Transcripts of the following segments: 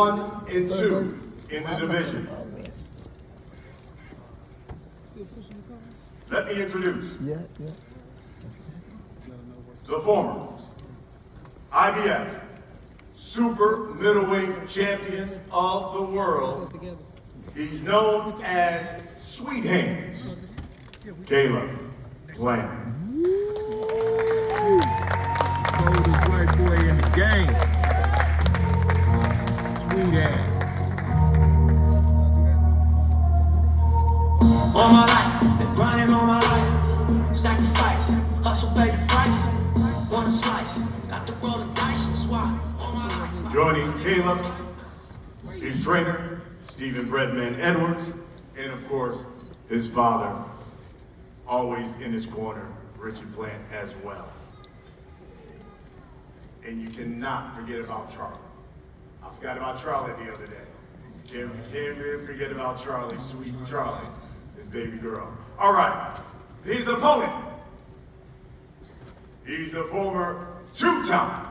1 and 2 in the division. Let me introduce the former IBF super middleweight champion of the world. He's known as Sweet Hands, Caleb Plant. Coldest white boy in the game. Sweet Hands. All my life, been grinding all my life. Sacrifice, hustle, pay the price. Wanna slice, got to roll the dice, that's why. All my life. Joining Caleb, his trainer, Stephen Breadman Edwards, and of course, his father, always in his corner, Richie Plant as well. And you cannot forget about Charlie. I forgot about Charlie the other day. Can't really forget about Charlie, sweet Charlie, his baby girl. All right, his opponent. He's the former two-time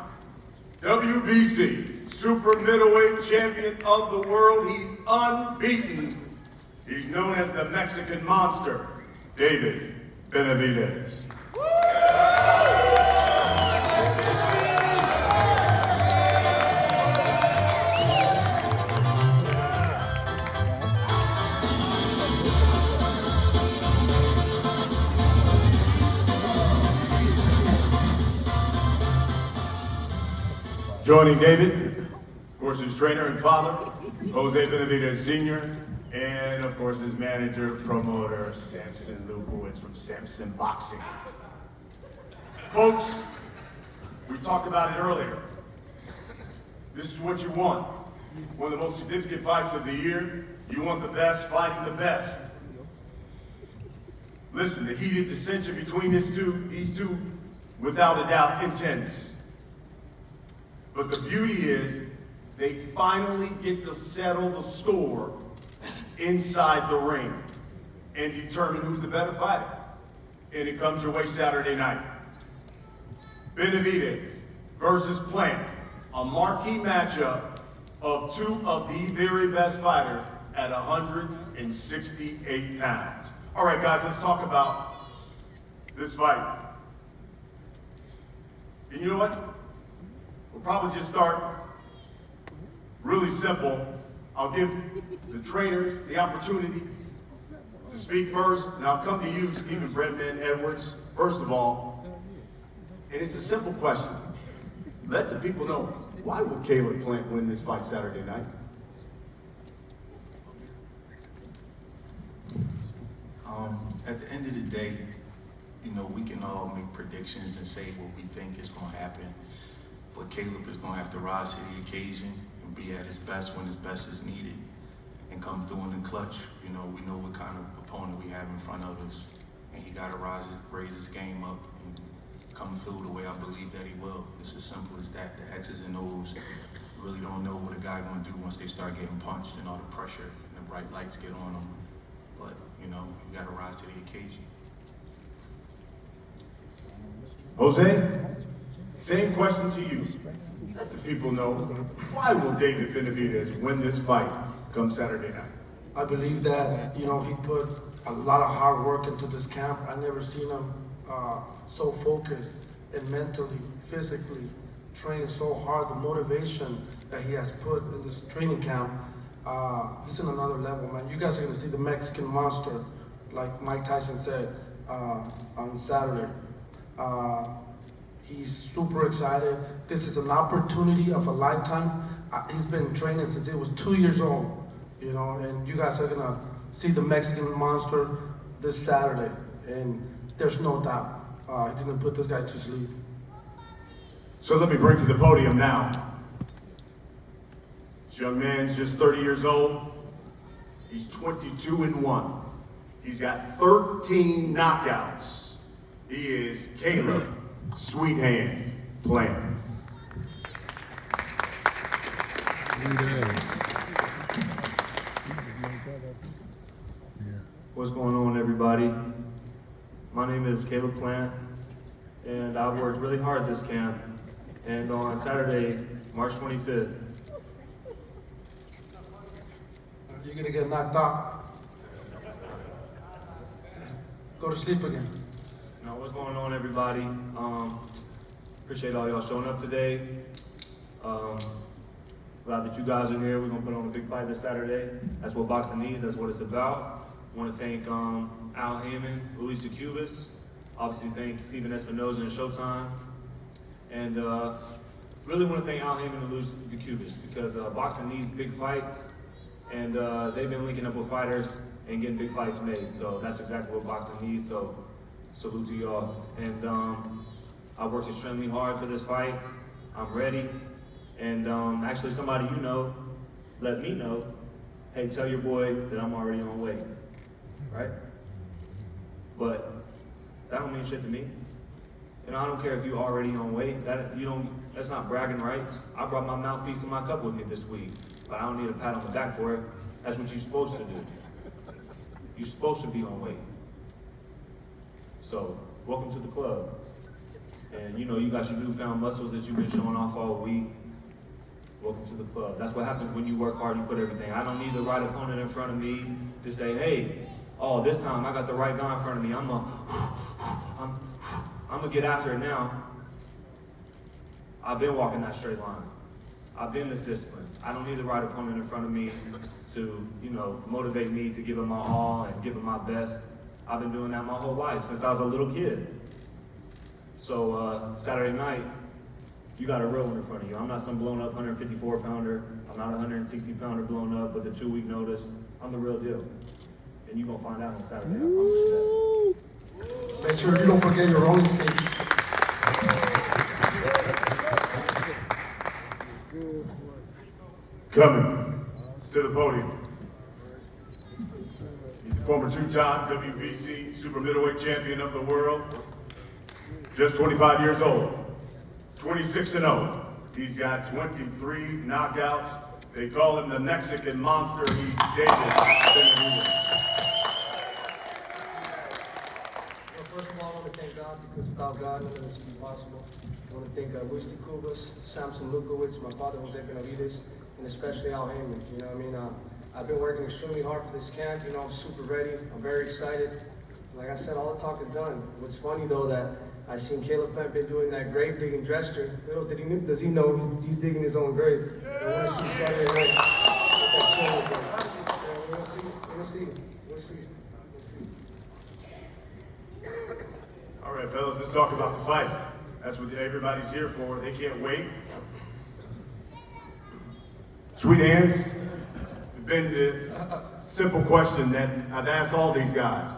WBC super middleweight champion of the world. He's unbeaten. He's known as the Mexican Monster, David Benavidez. Joining David, of course, his trainer and father, Jose Benavidez Sr., and of course his manager, promoter, Samson Lukowitz from Samson Boxing. Folks, we talked about it earlier. This is what you want. One of the most significant fights of the year. You want the best fighting the best. Listen, the heated dissension between these two, without a doubt, intense. But the beauty is, they finally get to settle the score inside the ring and determine who's the better fighter. And it comes your way Saturday night. Benavidez versus Plant, a marquee matchup of two of the very best fighters at 168 pounds. All right, guys, let's talk about this fight. And you know what? We'll probably just start really simple. I'll give the trainers the opportunity to speak first, and I'll come to you, Stephen Breadman Edwards, first of all. And it's a simple question. Let the people know, why will Caleb Plant win this fight Saturday night? At the end of the day, you know, we can all make predictions and say what we think is going to happen. But Caleb is going to have to rise to the occasion and be at his best when his best is needed and come through in the clutch. You know, we know what kind of opponent we have in front of us, and he got to raise his game up and come through the way I believe that he will. It's as simple as that. The X's and O's really don't know what a guy going to do once they start getting punched and all the pressure and the bright lights get on them. But, you know, you got to rise to the occasion. Jose, same question to you. Let the people know, why will David Benavidez win this fight come Saturday night? I believe that, you know, he put a lot of hard work into this camp. I never seen him so focused and mentally, physically train so hard. The motivation that he has put in this training camp, he's in another level, man. You guys are gonna see the Mexican Monster, like Mike Tyson said on Saturday. He's super excited. This is an opportunity of a lifetime. He's been training since he was 2 years old, you know, and you guys are gonna see the Mexican Monster this Saturday, and there's no doubt he's gonna put this guy to sleep. So let me bring to the podium now. This young man's just 30 years old. He's 22-1. He's got 13 knockouts. He is Caleb Sweet Hands Plant. What's going on, everybody? My name is Caleb Plant, and I've worked really hard this camp. And on Saturday, March 25th, you're gonna get knocked out. Go to sleep again. You know, what's going on, everybody? Appreciate all y'all showing up today. Glad that you guys are here. We're gonna put on a big fight this Saturday. That's what boxing needs. That's what it's about. I want to thank Al Heyman, Luis Cubas. Obviously, thank Steven Espinoza and Showtime. And really want to thank Al Heyman and Luis Cubas because boxing needs big fights, and they've been linking up with fighters and getting big fights made. So that's exactly what boxing needs. So salute to y'all. And I worked extremely hard for this fight. I'm ready. And actually, somebody you know let me know, hey, tell your boy that I'm already on weight, right? But that don't mean shit to me. You know, I don't care if you're already on weight. That's not bragging rights. I brought my mouthpiece and my cup with me this week, but I don't need a pat on the back for it. That's what you're supposed to do. You're supposed to be on weight. So, welcome to the club. And you know, you got your newfound muscles that you've been showing off all week. Welcome to the club. That's what happens when you work hard, you put everything. I don't need the right opponent in front of me to say, hey, oh, this time I got the right guy in front of me. I'm gonna get after it now. I've been walking that straight line. I've been this disciplined. I don't need the right opponent in front of me to, you know, motivate me to give him my all and give him my best. I've been doing that my whole life, since I was a little kid. So Saturday night, you got a real one in front of you. I'm not some blown up 154 pounder. I'm not a 160 pounder blown up with a 2-week notice. I'm the real deal. And you're gonna find out on Saturday, I promise you that. Make sure you don't forget your rolling skates. Coming to the podium. He's a former 2-time WBC super middleweight champion of the world. Just 25 years old. 26-0. He's got 23 knockouts. They call him the Mexican Monster. He's David Benavidez. Well, first of all, I want to thank God because without God, none of this would be possible. I want to thank Luis Cubas, Samson Lukowicz, my father Jose Benavidez, and especially Al Heyman. You know what I mean? I've been working extremely hard for this camp. You know, I'm super ready. I'm very excited. Like I said, all the talk is done. What's funny though that I seen Caleb Plant been doing that grave digging gesture. Little does he know he's digging his own grave. I want to see Saturday night. We'll see. All right, fellas, let's talk about the fight. That's what everybody's here for. They can't wait. Sweet hands. Been the simple question that I've asked all these guys.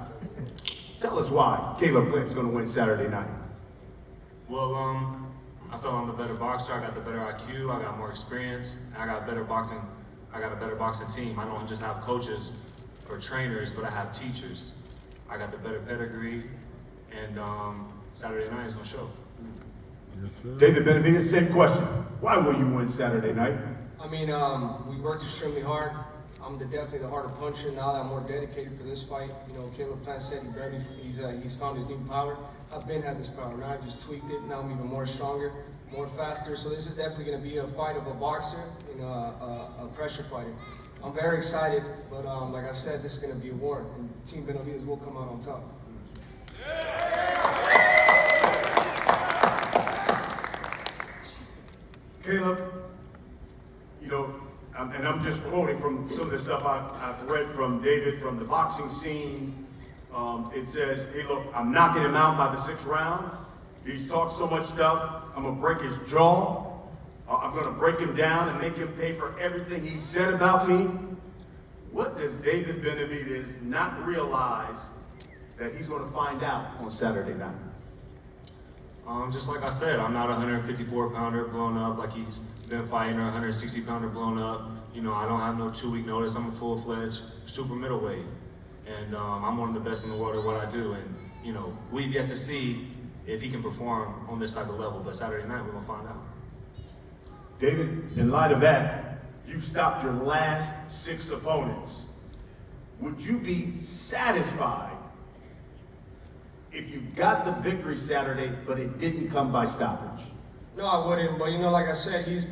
Tell us why Caleb Plant's going to win Saturday night. Well, I felt I'm the better boxer. I got the better IQ. I got more experience. I got better boxing. I got a better boxing team. I don't just have coaches or trainers, but I have teachers. I got the better pedigree, and Saturday night is gonna show. Yes, sir. David Benavidez, same question. Why will you win Saturday night? I mean, we worked extremely hard. I'm definitely the harder puncher now that I'm more dedicated for this fight. You know, Caleb Plant said he's found his new power. I've been had this power. Now I just tweaked it. Now I'm even more stronger, more faster. So this is definitely going to be a fight of a boxer and a pressure fighter. I'm very excited, but like I said, this is going to be a war, and Team Benavidez will come out on top. Caleb, you know, and I'm just quoting from some of the stuff I've read from David from the boxing scene. It says, hey, look, I'm knocking him out by the 6th round. He's talked so much stuff, I'm going to break his jaw. I'm going to break him down and make him pay for everything he said about me. What does David Benavidez not realize that he's going to find out on Saturday night? Just like I said, I'm not a 154 pounder blown up like he's been fighting, or a 160 pounder blown up. You know, I don't have no 2-week notice. I'm a full-fledged super middleweight. And I'm one of the best in the world at what I do. And, you know, we've yet to see if he can perform on this type of level. But Saturday night, we're going to find out. David, in light of that, you've stopped your last 6 opponents. Would you be satisfied if you got the victory Saturday, but it didn't come by stoppage? No, I wouldn't. But you know, like I said, he's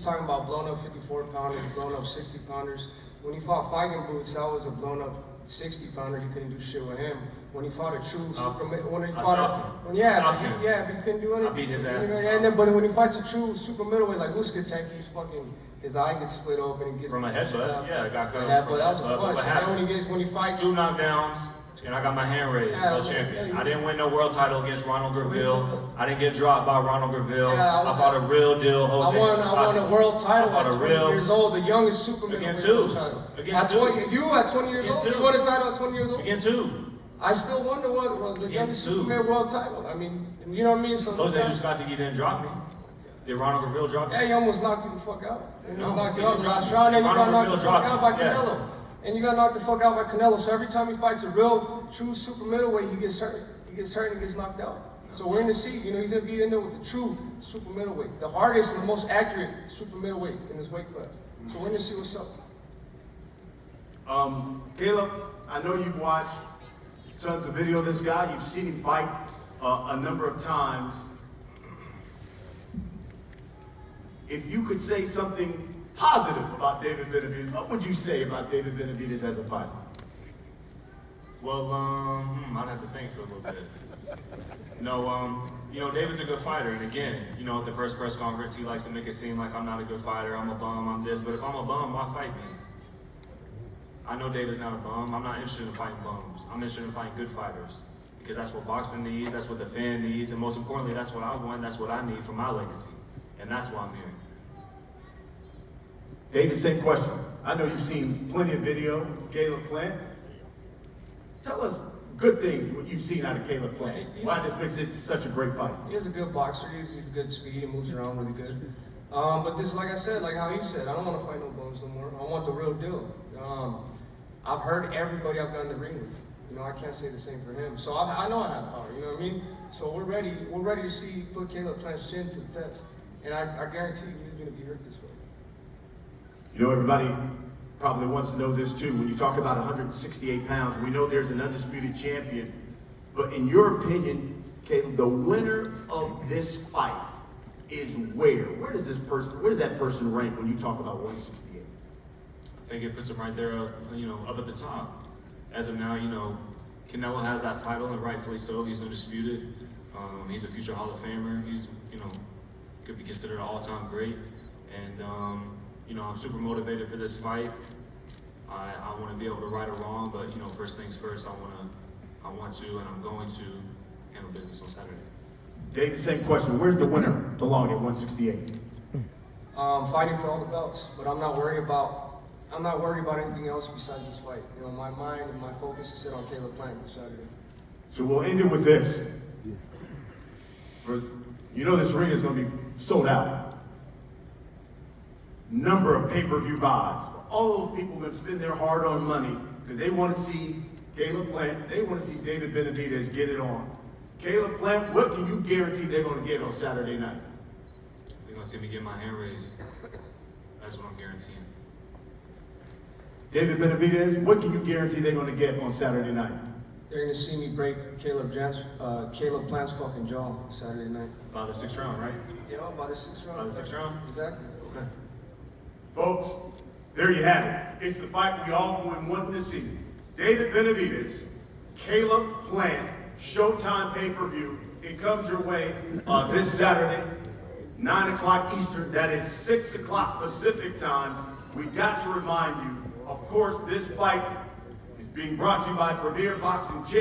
talking about blown up 54 pounders, blown up 60 pounders. when he fought Fighting Boots, that was a blown up 60-pounder. You couldn't do shit with him. When he fought a true Stopped him. super, when he I fought stopped him. when, yeah, Stopped but him. yeah, but you couldn't do anything. I beat his ass You know, and and stopped then, but when he fights a true super middleweight like Uskatek, he's fucking, his eye gets split open and gets From a headbutt, yeah, I got cut off. Yeah, but that was a But punch. what And then happened? when he fights, 2 knockdowns, and I got my hand raised, Yeah, world yeah, champion. yeah. I didn't win no world title against Ronald Graville. I didn't get dropped by Ronald Graville. Yeah, I fought a real deal, Jose. I won a world title I fought at a 20 real years old, the youngest super Against middleweight who? title. Against At 20, you at 20 years Against old? who? You won a title at 20 years old? Against who? I still won the youngest Against who? super world title. I mean, you know what I mean? So Jose Uskatiki didn't drop me. Did Ronald Graville drop me? yeah, he almost knocked you the fuck out. He almost No, knocked he you out didn't in the drop last me. round, and you Ronald got knocked the Graville fuck out by dropped me, yes. Canelo. And you got knocked the fuck out by Canelo. So every time he fights a real, true super middleweight, he gets hurt. He gets hurt and gets knocked out. So we're in the see. You know, he's gonna be in there with the true super middleweight, the hardest and the most accurate super middleweight in his weight class. So we're in to see what's up. Caleb, I know you've watched tons of video of this guy. You've seen him fight a number of times. If you could say something positive about David Benavidez, what would you say about David Benavidez as a fighter? Well, I'd have to think for a little bit. No, you know, David's a good fighter, and again, you know, at the first press conference, he likes to make it seem like I'm not a good fighter, I'm a bum, I'm this, but if I'm a bum, why fight me? I know David's not a bum. I'm not interested in fighting bums. I'm interested in fighting good fighters, because that's what boxing needs, that's what the fan needs, and most importantly, that's what I want, that's what I need for my legacy, and that's why I'm here. David, same question. I know you've seen plenty of video of Caleb Plant. Tell us good things, what you've seen out of Caleb Plant. Why this makes it such a great fight. He's a good boxer. He's a good speed. He moves around really good. But this, like I said, like how he said, I don't want to fight no bums no more. I want the real deal. I've heard everybody I've gotten in the ring with. You know, I can't say the same for him. So I know I have power. You know what I mean? So we're ready. We're ready to see put Caleb Plant's chin to the test. And I guarantee you, he's going to be hurt this way. You know, everybody probably wants to know this too. When you talk about 168 pounds, we know there's an undisputed champion. But in your opinion, Caleb, the winner of this fight is where? Where does that person rank when you talk about 168? I think it puts him right there, you know, up at the top. As of now, you know, Canelo has that title, and rightfully so. He's undisputed. He's a future Hall of Famer. He's, you know, could be considered an all-time great. And, you know, I'm super motivated for this fight. I want to be able to right or wrong, but, you know, first things first, I want to, and I'm going to handle business on Saturday. David, same question. Where's the winner belong at 168? Fighting for all the belts, but I'm not worried about anything else besides this fight. You know, my mind and my focus is set on Caleb Plant this Saturday. So we'll end it with this. You know this ring is going to be sold out. Number of pay-per-view buys. For all those people that spend their hard-earned money because they want to see Caleb Plant, they want to see David Benavidez get it on. Caleb Plant, what can you guarantee they're going to get on Saturday night? They're going to see me get my hand raised. That's what I'm guaranteeing. David Benavidez, what can you guarantee they're going to get on Saturday night? They're gonna see me break Caleb Plant's fucking jaw Saturday night. By the 6th round, right? You know, by the 6th round. By the 6th round? Exactly. Okay. Folks, there you have it. It's the fight we all been wanting to see. David Benavidez, Caleb Plant, Showtime pay-per-view. It comes your way this Saturday, 9 o'clock Eastern. That is 6 o'clock Pacific time. We got to remind you, of course, this fight is being brought to you by Premier Boxing.